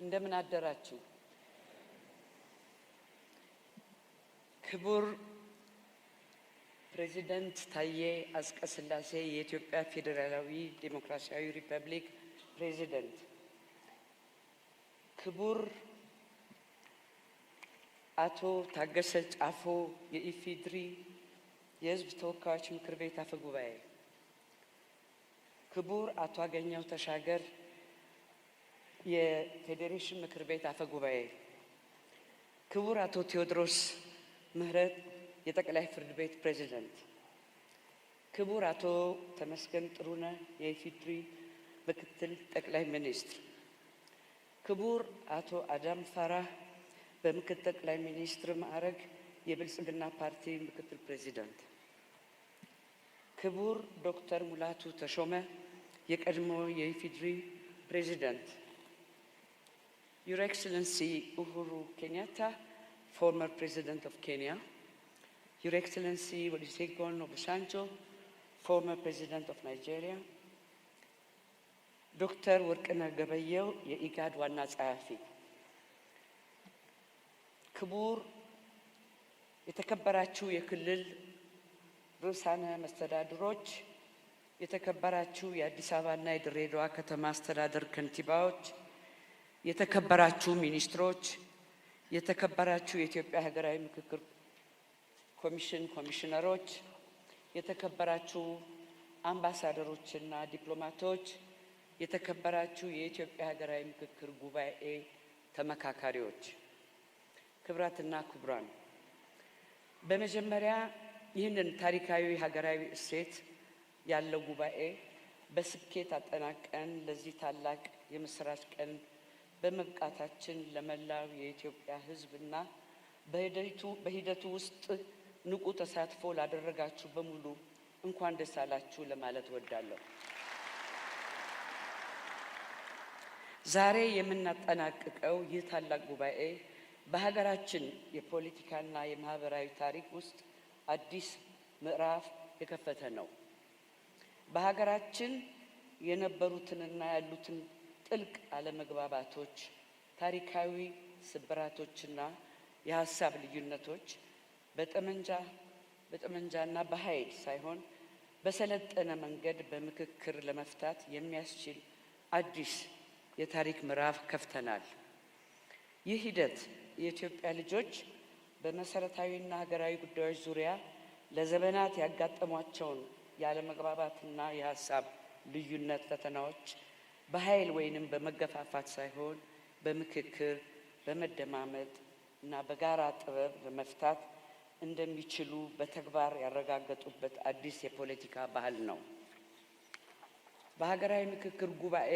እንደምን አደራችሁ። ክቡር ፕሬዚደንት ታዬ አጽቀሥላሴ የኢትዮጵያ ፌዴራላዊ ዴሞክራሲያዊ ሪፐብሊክ ፕሬዚደንት፣ ክቡር አቶ ታገሰ ጫፎ የኢፌዴሪ የሕዝብ ተወካዮች ምክር ቤት አፈ ጉባኤ፣ ክቡር አቶ አገኘሁ ተሻገር የፌዴሬሽን ምክር ቤት አፈ ጉባኤ፣ ክቡር አቶ ቴዎድሮስ ምህረት የጠቅላይ ፍርድ ቤት ፕሬዝዳንት፣ ክቡር አቶ ተመስገን ጥሩነህ የኢፌዴሪ ምክትል ጠቅላይ ሚኒስትር፣ ክቡር አቶ አዳም ፋራህ በምክትል ጠቅላይ ሚኒስትር ማዕረግ የብልጽግና ፓርቲ ምክትል ፕሬዝዳንት፣ ክቡር ዶክተር ሙላቱ ተሾመ የቀድሞ የኢፌዴሪ ፕሬዝዳንት፣ Your Excellency Uhuru Kenyatta, former President of Kenya, Your Excellency Olusegun Obasanjo, former President of Nigeria, Dr. Worቅነህ ገበየሁ የኢጋድ ዋና ጸሐፊ፣ ክቡር የተከበራችሁ የክልል ርዕሳነ መስተዳድሮች፣ የተከበራችሁ የአዲስ አበባና የድሬዳዋ ከተማ አስተዳደር ከንቲባዎች፣ የተከበራችሁ ሚኒስትሮች፣ የተከበራችሁ የኢትዮጵያ ሀገራዊ ምክክር ኮሚሽን ኮሚሽነሮች፣ የተከበራችሁ አምባሳደሮችና ዲፕሎማቶች፣ የተከበራችሁ የኢትዮጵያ ሀገራዊ ምክክር ጉባኤ ተመካካሪዎች፣ ክቡራትና ክቡራን፣ በመጀመሪያ ይህንን ታሪካዊ ሀገራዊ እሴት ያለው ጉባኤ በስኬት አጠናቀን ለዚህ ታላቅ የምስራች ቀን በመብቃታችን ለመላው የኢትዮጵያ ሕዝብና በሂደቱ ውስጥ ንቁ ተሳትፎ ላደረጋችሁ በሙሉ እንኳን ደስ አላችሁ ለማለት እወዳለሁ። ዛሬ የምናጠናቅቀው ይህ ታላቅ ጉባኤ በሀገራችን የፖለቲካና የማህበራዊ ታሪክ ውስጥ አዲስ ምዕራፍ የከፈተ ነው። በሀገራችን የነበሩትንና ያሉትን ጥልቅ አለመግባባቶች፣ ታሪካዊ ስብራቶችና የሀሳብ ልዩነቶች በጠመንጃና በኃይል ሳይሆን በሰለጠነ መንገድ በምክክር ለመፍታት የሚያስችል አዲስ የታሪክ ምዕራፍ ከፍተናል። ይህ ሂደት የኢትዮጵያ ልጆች በመሰረታዊና ሀገራዊ ጉዳዮች ዙሪያ ለዘመናት ያጋጠሟቸውን ያለመግባባትና የሀሳብ ልዩነት ፈተናዎች በኃይል ወይንም በመገፋፋት ሳይሆን በምክክር፣ በመደማመጥ እና በጋራ ጥበብ ለመፍታት እንደሚችሉ በተግባር ያረጋገጡበት አዲስ የፖለቲካ ባህል ነው። በሀገራዊ ምክክር ጉባኤ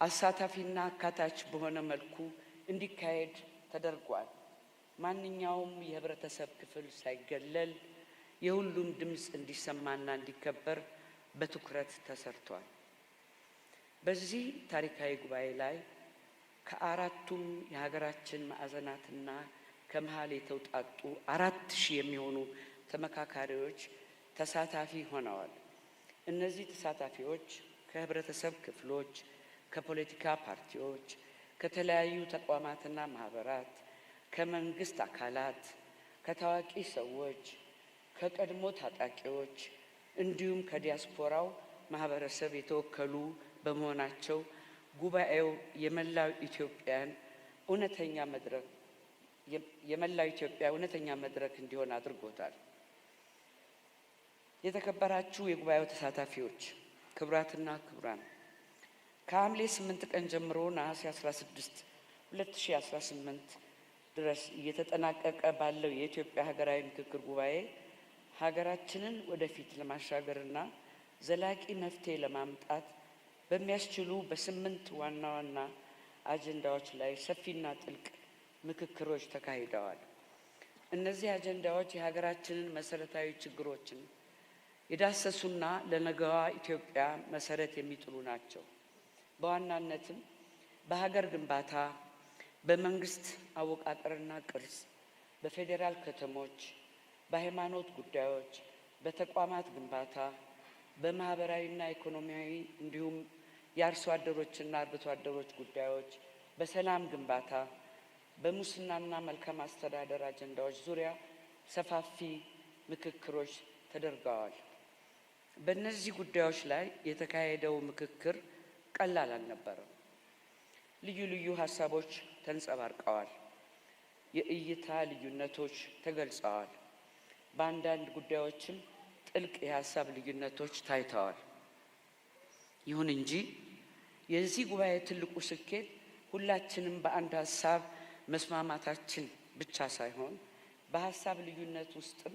አሳታፊና አካታች በሆነ መልኩ እንዲካሄድ ተደርጓል። ማንኛውም የህብረተሰብ ክፍል ሳይገለል የሁሉም ድምፅ እንዲሰማና እንዲከበር በትኩረት ተሰርቷል። በዚህ ታሪካዊ ጉባኤ ላይ ከአራቱም የሀገራችን ማዕዘናትና ከመሃል የተውጣጡ 4000 የሚሆኑ ተመካካሪዎች ተሳታፊ ሆነዋል። እነዚህ ተሳታፊዎች ከህብረተሰብ ክፍሎች፣ ከፖለቲካ ፓርቲዎች፣ ከተለያዩ ተቋማትና ማህበራት፣ ከመንግስት አካላት፣ ከታዋቂ ሰዎች፣ ከቀድሞ ታጣቂዎች እንዲሁም ከዲያስፖራው ማህበረሰብ የተወከሉ በመሆናቸው ጉባኤው የመላው ኢትዮጵያ እውነተኛ መድረክ እንዲሆን አድርጎታል። የተከበራችሁ የጉባኤው ተሳታፊዎች፣ ክቡራትና ክቡራን፣ ከሐምሌ 8 ቀን ጀምሮ ነሐሴ 16 2018 ድረስ እየተጠናቀቀ ባለው የኢትዮጵያ ሀገራዊ ምክክር ጉባኤ ሀገራችንን ወደፊት ለማሻገርና ዘላቂ መፍትሄ ለማምጣት በሚያስችሉ በ8 ዋና ዋና አጀንዳዎች ላይ ሰፊና ጥልቅ ምክክሮች ተካሂደዋል። እነዚህ አጀንዳዎች የሀገራችንን መሰረታዊ ችግሮችን የዳሰሱና ለነገዋ ኢትዮጵያ መሰረት የሚጥሉ ናቸው። በዋናነትም በሀገር ግንባታ፣ በመንግስት አወቃቀርና ቅርጽ፣ በፌዴራል ከተሞች፣ በሃይማኖት ጉዳዮች፣ በተቋማት ግንባታ፣ በማህበራዊና ኢኮኖሚያዊ እንዲሁም የአርሶ አደሮችና አርብቶ አደሮች ጉዳዮች፣ በሰላም ግንባታ፣ በሙስናና መልካም አስተዳደር አጀንዳዎች ዙሪያ ሰፋፊ ምክክሮች ተደርገዋል። በእነዚህ ጉዳዮች ላይ የተካሄደው ምክክር ቀላል አልነበረም። ልዩ ልዩ ሀሳቦች ተንጸባርቀዋል። የእይታ ልዩነቶች ተገልጸዋል። በአንዳንድ ጉዳዮችም ጥልቅ የሀሳብ ልዩነቶች ታይተዋል። ይሁን እንጂ የዚህ ጉባኤ ትልቁ ስኬት ሁላችንም በአንድ ሀሳብ መስማማታችን ብቻ ሳይሆን በሀሳብ ልዩነት ውስጥም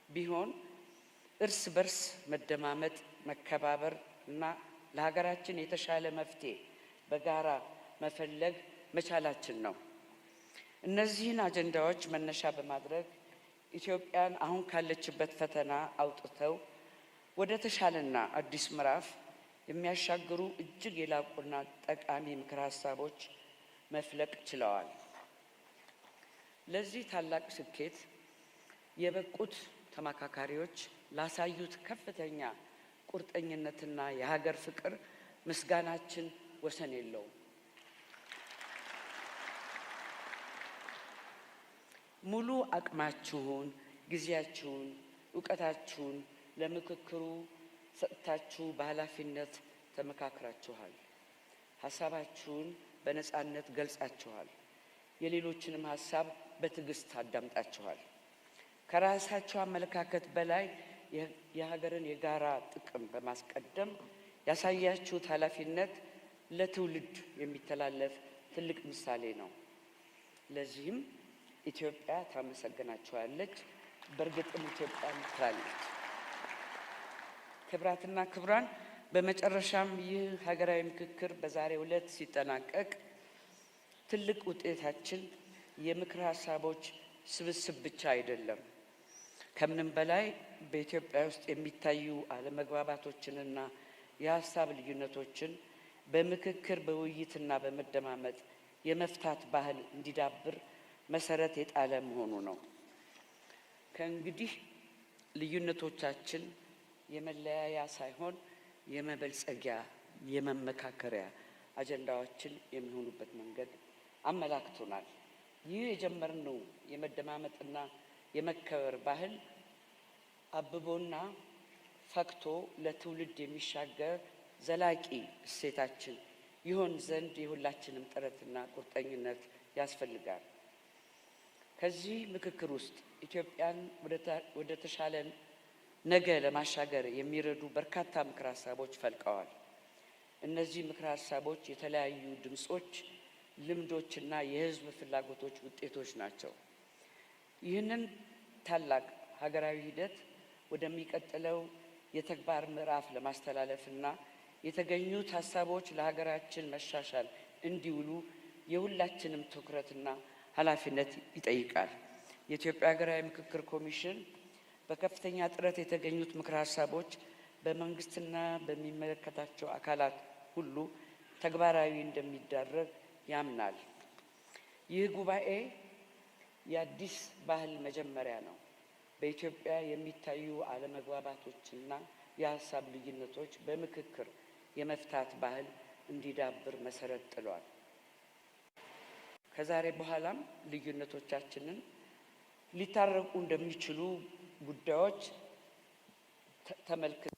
ቢሆን እርስ በርስ መደማመጥ፣ መከባበር እና ለሀገራችን የተሻለ መፍትሄ በጋራ መፈለግ መቻላችን ነው። እነዚህን አጀንዳዎች መነሻ በማድረግ ኢትዮጵያን አሁን ካለችበት ፈተና አውጥተው ወደ ተሻለና አዲስ ምዕራፍ የሚያሻግሩ እጅግ የላቁና ጠቃሚ ምክር ሀሳቦች መፍለቅ ችለዋል። ለዚህ ታላቅ ስኬት የበቁት ተመካካሪዎች ላሳዩት ከፍተኛ ቁርጠኝነትና የሀገር ፍቅር ምስጋናችን ወሰን የለውም። ሙሉ አቅማችሁን፣ ጊዜያችሁን፣ እውቀታችሁን ለምክክሩ ሰጥታችሁ በኃላፊነት ተመካክራችኋል። ሀሳባችሁን በነፃነት ገልጻችኋል። የሌሎችንም ሀሳብ በትዕግስት አዳምጣችኋል። ከራሳችሁ አመለካከት በላይ የሀገርን የጋራ ጥቅም በማስቀደም ያሳያችሁት ኃላፊነት ለትውልድ የሚተላለፍ ትልቅ ምሳሌ ነው። ለዚህም ኢትዮጵያ ታመሰግናችኋለች። በእርግጥም ኢትዮጵያ ትላለች። ክቡራትና ክቡራን፣ በመጨረሻም ይህ ሀገራዊ ምክክር በዛሬው ዕለት ሲጠናቀቅ ትልቅ ውጤታችን የምክር ሀሳቦች ስብስብ ብቻ አይደለም። ከምንም በላይ በኢትዮጵያ ውስጥ የሚታዩ አለመግባባቶችንና የሀሳብ ልዩነቶችን በምክክር በውይይትና በመደማመጥ የመፍታት ባህል እንዲዳብር መሰረት የጣለ መሆኑ ነው። ከእንግዲህ ልዩነቶቻችን የመለያያ ሳይሆን የመበልጸጊያ፣ የመመካከሪያ አጀንዳዎችን የሚሆኑበት መንገድ አመላክቶናል። ይህ የጀመርነው የመደማመጥና የመከበር ባህል አብቦና ፈክቶ ለትውልድ የሚሻገር ዘላቂ እሴታችን ይሆን ዘንድ የሁላችንም ጥረትና ቁርጠኝነት ያስፈልጋል። ከዚህ ምክክር ውስጥ ኢትዮጵያን ወደ ተሻለ ነገ ለማሻገር የሚረዱ በርካታ ምክር ሀሳቦች ፈልቀዋል። እነዚህ ምክር ሀሳቦች የተለያዩ ድምጾች፣ ልምዶችና የሕዝብ ፍላጎቶች ውጤቶች ናቸው። ይህንን ታላቅ ሀገራዊ ሂደት ወደሚቀጥለው የተግባር ምዕራፍ ለማስተላለፍና የተገኙት ሀሳቦች ለሀገራችን መሻሻል እንዲውሉ የሁላችንም ትኩረትና ኃላፊነት ይጠይቃል። የኢትዮጵያ ሀገራዊ ምክክር ኮሚሽን በከፍተኛ ጥረት የተገኙት ምክር ሀሳቦች በመንግስትና በሚመለከታቸው አካላት ሁሉ ተግባራዊ እንደሚደረግ ያምናል። ይህ ጉባኤ የአዲስ ባህል መጀመሪያ ነው። በኢትዮጵያ የሚታዩ አለመግባባቶችና የሀሳብ ልዩነቶች በምክክር የመፍታት ባህል እንዲዳብር መሰረት ጥሏል። ከዛሬ በኋላም ልዩነቶቻችንን ሊታረቁ እንደሚችሉ ጉዳዮች ተመልክተን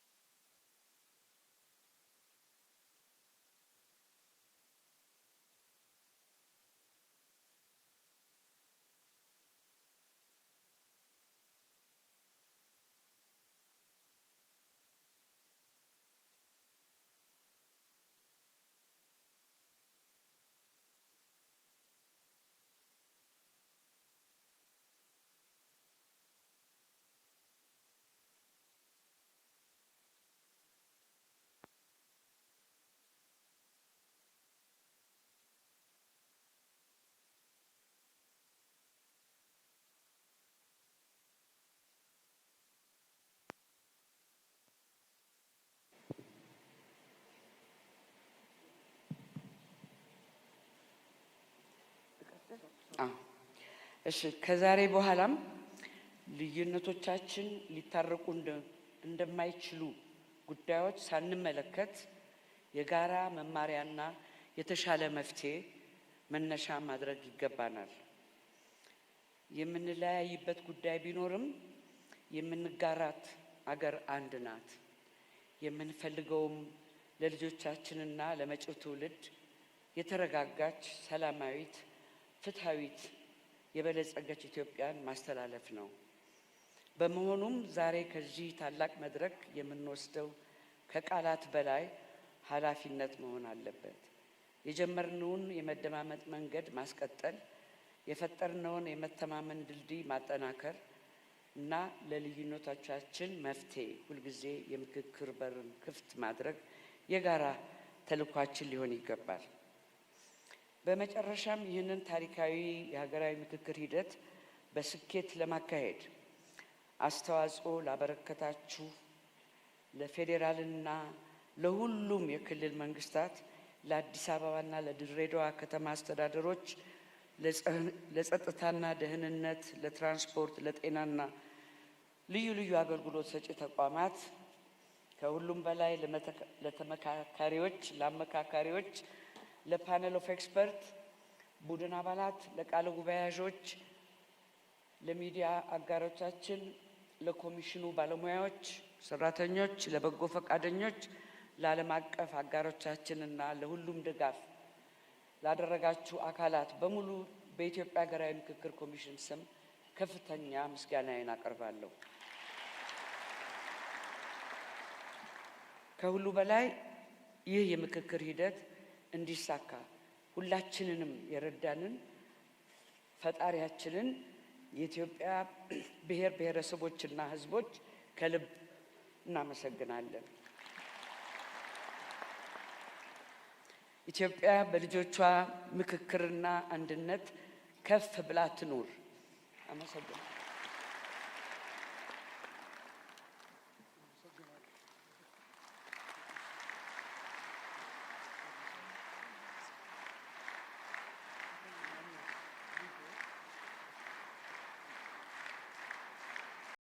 ከዛሬ በኋላም ልዩነቶቻችን ሊታረቁ እንደማይችሉ ጉዳዮች ሳንመለከት የጋራ መማሪያና የተሻለ መፍትሄ መነሻ ማድረግ ይገባናል። የምንለያይበት ጉዳይ ቢኖርም የምንጋራት አገር አንድ ናት። የምንፈልገውም ለልጆቻችንና ለመጪው ትውልድ የተረጋጋች፣ ሰላማዊት፣ ፍትሃዊት፣ የበለጸገች ኢትዮጵያን ማስተላለፍ ነው። በመሆኑም ዛሬ ከዚህ ታላቅ መድረክ የምንወስደው ከቃላት በላይ ኃላፊነት መሆን አለበት። የጀመርነውን የመደማመጥ መንገድ ማስቀጠል፣ የፈጠርነውን የመተማመን ድልድይ ማጠናከር እና ለልዩነቶቻችን መፍትሄ ሁልጊዜ የምክክር በርን ክፍት ማድረግ የጋራ ተልዕኳችን ሊሆን ይገባል። በመጨረሻም ይህንን ታሪካዊ የሀገራዊ ምክክር ሂደት በስኬት ለማካሄድ አስተዋጽኦ ላበረከታችሁ ለፌዴራልና ለሁሉም የክልል መንግስታት፣ ለአዲስ አበባና ለድሬዳዋ ከተማ አስተዳደሮች፣ ለጸጥታና ደህንነት፣ ለትራንስፖርት፣ ለጤናና ልዩ ልዩ አገልግሎት ሰጪ ተቋማት፣ ከሁሉም በላይ ለተመካካሪዎች፣ ለአመካካሪዎች፣ ለፓነል ኦፍ ኤክስፐርት ቡድን አባላት፣ ለቃለ ጉባኤያዦች፣ ለሚዲያ አጋሮቻችን፣ ለኮሚሽኑ ባለሙያዎች፣ ሰራተኞች፣ ለበጎ ፈቃደኞች፣ ለዓለም አቀፍ አጋሮቻችንና ለሁሉም ድጋፍ ላደረጋችሁ አካላት በሙሉ በኢትዮጵያ ሀገራዊ ምክክር ኮሚሽን ስም ከፍተኛ ምስጋናዬን አቀርባለሁ። ከሁሉ በላይ ይህ የምክክር ሂደት እንዲሳካ ሁላችንንም የረዳንን ፈጣሪያችንን የኢትዮጵያ ብሔር ብሔረሰቦችና ሕዝቦች ከልብ እናመሰግናለን። ኢትዮጵያ በልጆቿ ምክክርና አንድነት ከፍ ብላ ትኑር። አመሰግናለሁ።